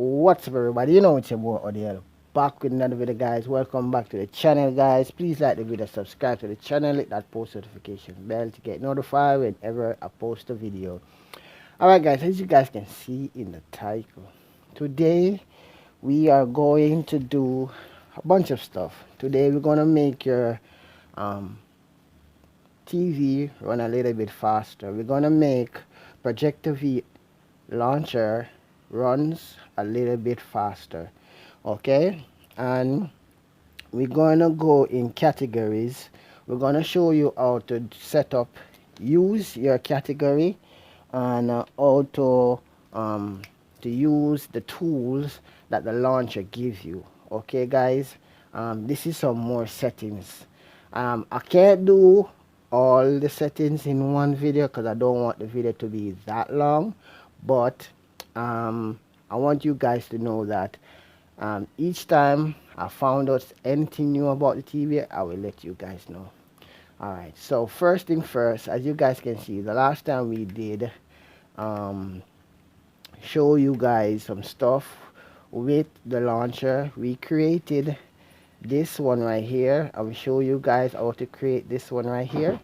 What's up, everybody? You know it's your boy Odele. Back with another video, guys. Welcome back to the channel, guys. Please like the video, subscribe to the channel, hit that post notification bell to get notified whenever I post a video. Alright, guys, as you guys can see in the title, today we are going to do a bunch of stuff. Today we're gonna make your TV run a little bit faster. We're gonna make Projectivy launcher runs a little bit faster, okay? And we're gonna go in categories. We're gonna show you how to set up, use your category, and how to use the tools that the launcher gives you. Okay, guys, this is some more settings. I can't do all the settings in one video because I don't want the video to be that long, but I want you guys to know that each time I found out anything new about the TV, I will let you guys know. Alright, so first thing first, as you guys can see, the last time we did show you guys some stuff with the launcher. We created this one right here. I will show you guys how to create this one right here,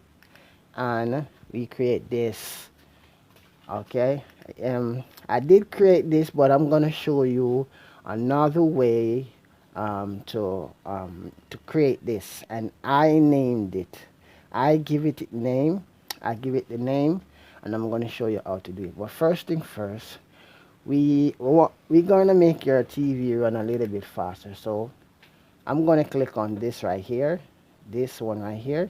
and we create this. Okay, I did create this, but I'm gonna show you another way to create this, and I named it. I give it a name. I give it the name, and I'm gonna show you how to do it. But first thing first, we're gonna make your TV run a little bit faster. So I'm gonna click on this right here, this one right here,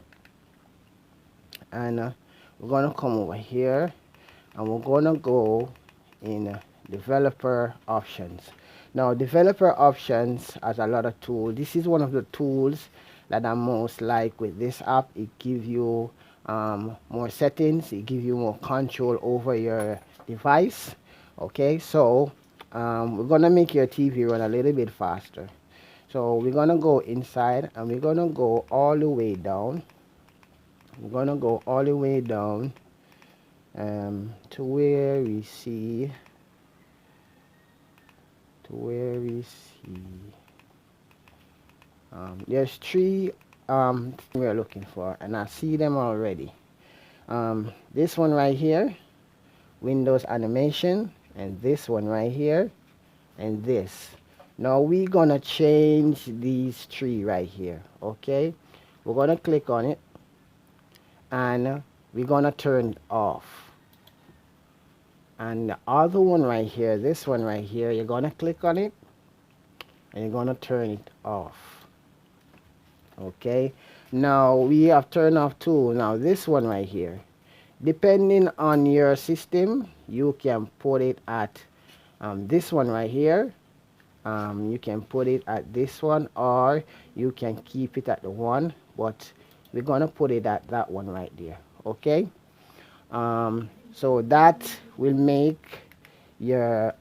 and we're gonna come over here, and we're gonna go in developer options. Now developer options has a lot of tools. This is one of the tools that I most like with this app. It gives you more settings, it gives you more control over your device. Okay, so we're gonna make your TV run a little bit faster. So we're gonna go inside, and we're gonna go all the way down. We're gonna go all the way down to where we see there's three we're looking for, and I see them already. This one right here, Windows animation, and this one right here, and this. Now we're gonna change these three right here. Okay, we're gonna click on it, and we're gonna turn it off. And the other one right here, this one right here, you're gonna click on it, and you're gonna turn it off. Okay, now we have turned off two. Now this one right here, depending on your system, you can put it at this one right here. You can put it at this one, or you can keep it at the one, but we're gonna put it at that one right there. Okay, so that will make your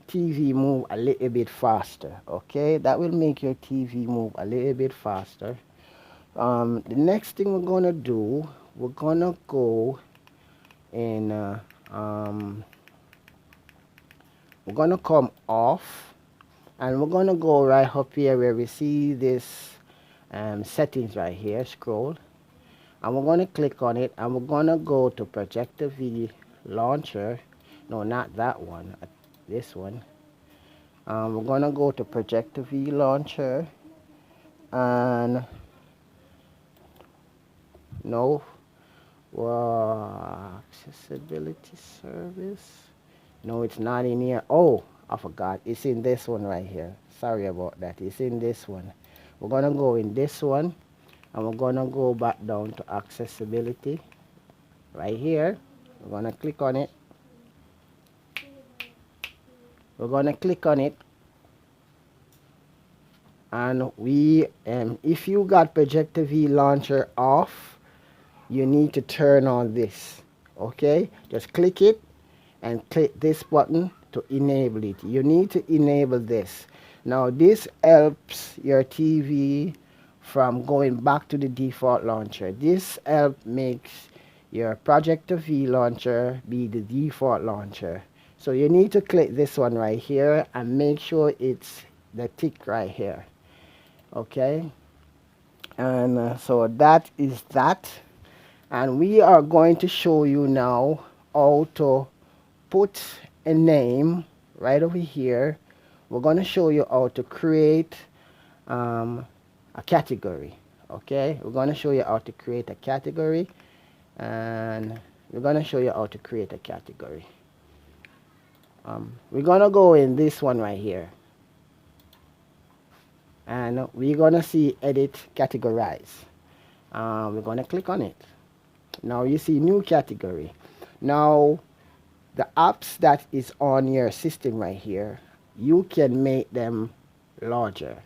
TV move a little bit faster. Okay, that will make your TV move a little bit faster. The next thing we're gonna do, we're gonna go and we're gonna come off, and we're gonna go right up here where we see this settings right here. Scroll, and we're gonna click on it, and we're gonna go to Projectivy launcher. No, not that one, this one. We're gonna go to Projectivy launcher, and no, accessibility service. No, it's not in here. Oh, I forgot, it's in this one right here. Sorry about that. It's in this one. We're gonna go in this one, and we're gonna go back down to accessibility right here. We're gonna click on it. We're gonna click on it, and we if you got Projectivy launcher off, you need to turn on this. Okay, just click it and click this button to enable it. You need to enable this. Now this helps your TV from going back to the default launcher. This help makes your Projectivy launcher be the default launcher. So you need to click this one right here and make sure it's the tick right here. Okay, and so that is that. And we are going to show you now how to put a name right over here. We're going to show you how to create a category. Okay, we're going to show you how to create a category, and we're going to show you how to create a category. We're going to go in this one right here, and we're going to see edit categorize. We're going to click on it. Now you see new category. Now the apps that is on your system right here, you can make them larger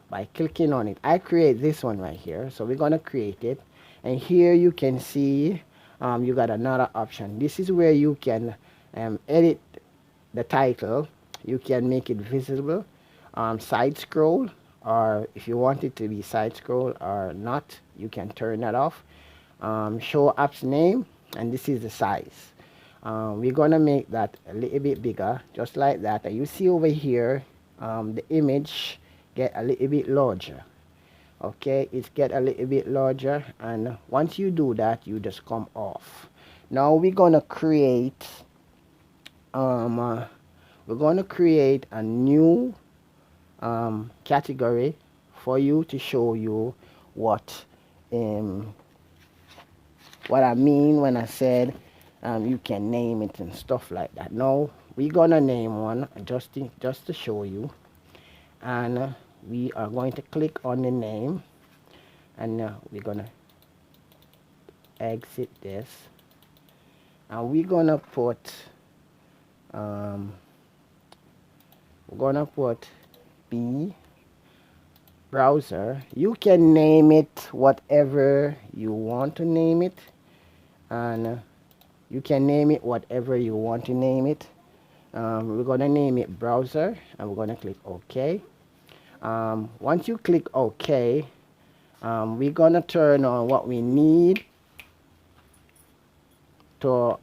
by clicking on it. I create this one right here, so we're gonna create it, and here you can see you got another option. This is where you can edit the title. You can make it visible, side scroll, or if you want it to be side scroll or not, you can turn that off. Show apps name, and this is the size. We're gonna make that a little bit bigger, just like that. And you see over here the image get a little bit larger. Okay, it get a little bit larger, and once you do that, you just come off. Now we're gonna create a new category for you to show you what I mean when I said you can name it and stuff like that. Now we're gonna name one just to show you, and we are going to click on the name, and we're gonna exit this, and we're gonna put B browser. You can name it whatever you want to name it, and you can name it whatever you want to name it. We're gonna name it browser, and we're gonna click OK. Once you click OK, we're gonna turn on what we need to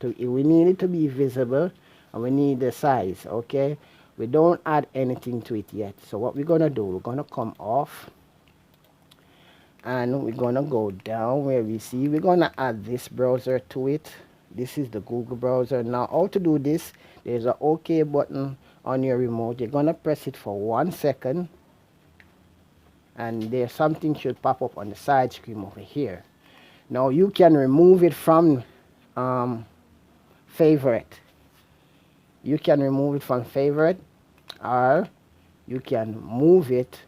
we need it to be visible, and we need the size. Okay, we don't add anything to it yet. So what we're gonna do, we're gonna come off, and we're gonna go down where we see we're gonna add this browser to it. This is the Google browser. Now how to do this, there's an OK button on your remote. You're gonna press it for 1 second, and there's something should pop up on the side screen over here. Now you can remove it from favorite. You can remove it from favorite, or you can move it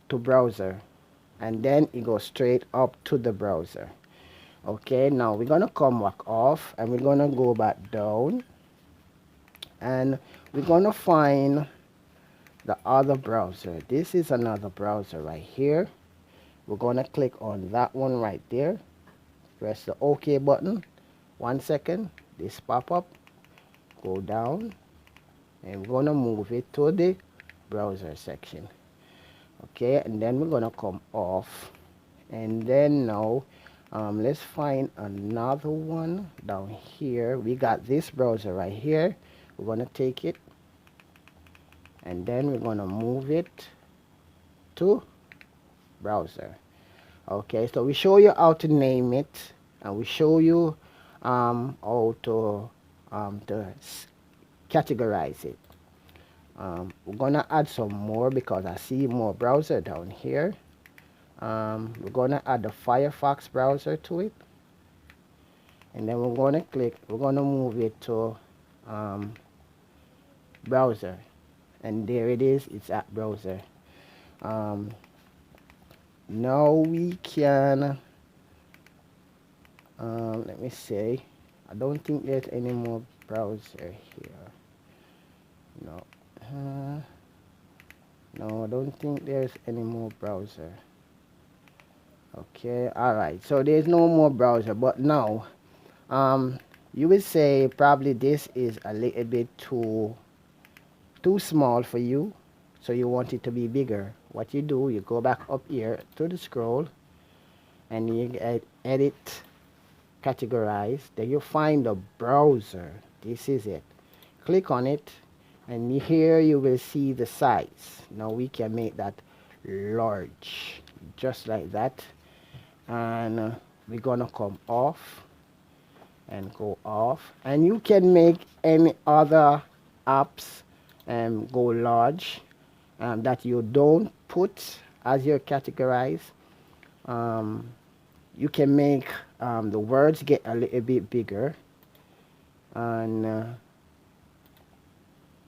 to browser, and then it goes straight up to the browser. Okay, now we're gonna come back off, and we're gonna go back down, and we're gonna find the other browser. This is another browser right here. We're gonna click on that one right there, press the OK button. 1 second, this pop up, go down, and we're gonna move it to the browser section. Okay, and then we're gonna come off, and then now let's find another one down here. We got this browser right here. We're gonna take it, and then we're gonna move it to browser. Okay, so we show you how to name it, and we show you how to categorize it. We're gonna add some more because I see more browser down here. We're gonna add the Firefox browser to it, and then we're gonna move it to browser, and there it is, it's at browser. Now we can let me see, I don't think there's any more browser here. No, no, I don't think there's any more browser. Okay, alright, so there's no more browser, but now you would say probably this is a little bit too small for you, so you want it to be bigger. What you do, you go back up here to the scroll, and you edit categorize, then you find the browser. This is it. Click on it, and here you will see the size. Now we can make that large, just like that. And we're gonna come off and go off, and you can make any other apps go large that you don't put as your categorize. um, you can make the words get a little bit bigger, and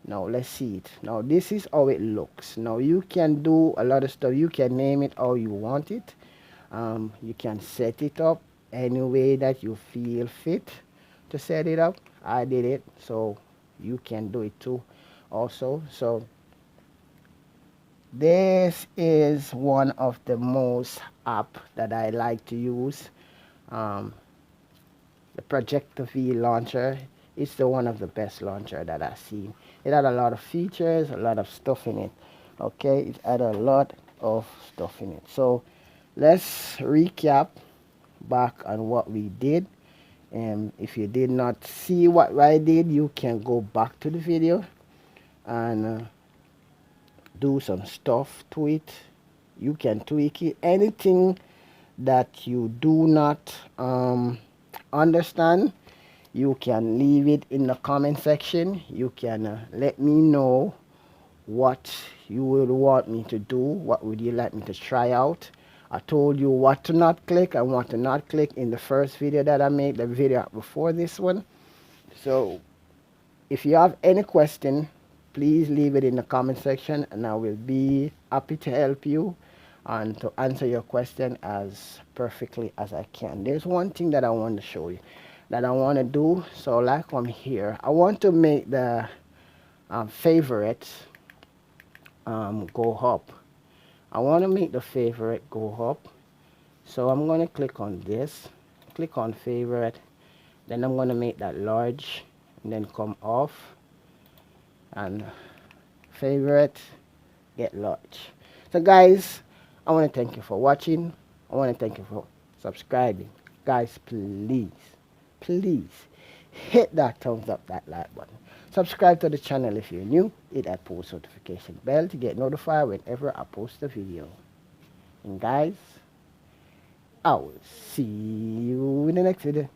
now let's see it. Now this is how it looks. Now you can do a lot of stuff. You can name it how you want it. You can set it up any way that you feel fit to set it up. I did it, so you can do it too also. So this is one of the most app that I like to use. um, the Projectivy launcher. It's the one of the best launcher that I've seen. It had a lot of features, a lot of stuff in it. Okay, it had a lot of stuff in it. So let's recap back on what we did. And if you did not see what I did, you can go back to the video and do some stuff to it. You can tweak it. Anything that you do not understand, you can leave it in the comment section. You can let me know what you would want me to do. What would you like me to try out? I told you what to not click and what to not click in the first video that I made, the video before this one. So if you have any question, please leave it in the comment section, and I will be happy to help you and to answer your question as perfectly as I can. There's one thing that I want to show you that I want to do. So like I'm here, I want to make the favorites go up. I want to make the favorite go up. So I'm going to click on this, click on favorite, then I'm going to make that large, and then come off and favorite, get large. So guys, I want to thank you for watching. I want to thank you for subscribing. Guys, please hit that thumbs up, that like button. Subscribe to the channel if you're new. Hit that post notification bell to get notified whenever I post a video. And guys, I will see you in the next video.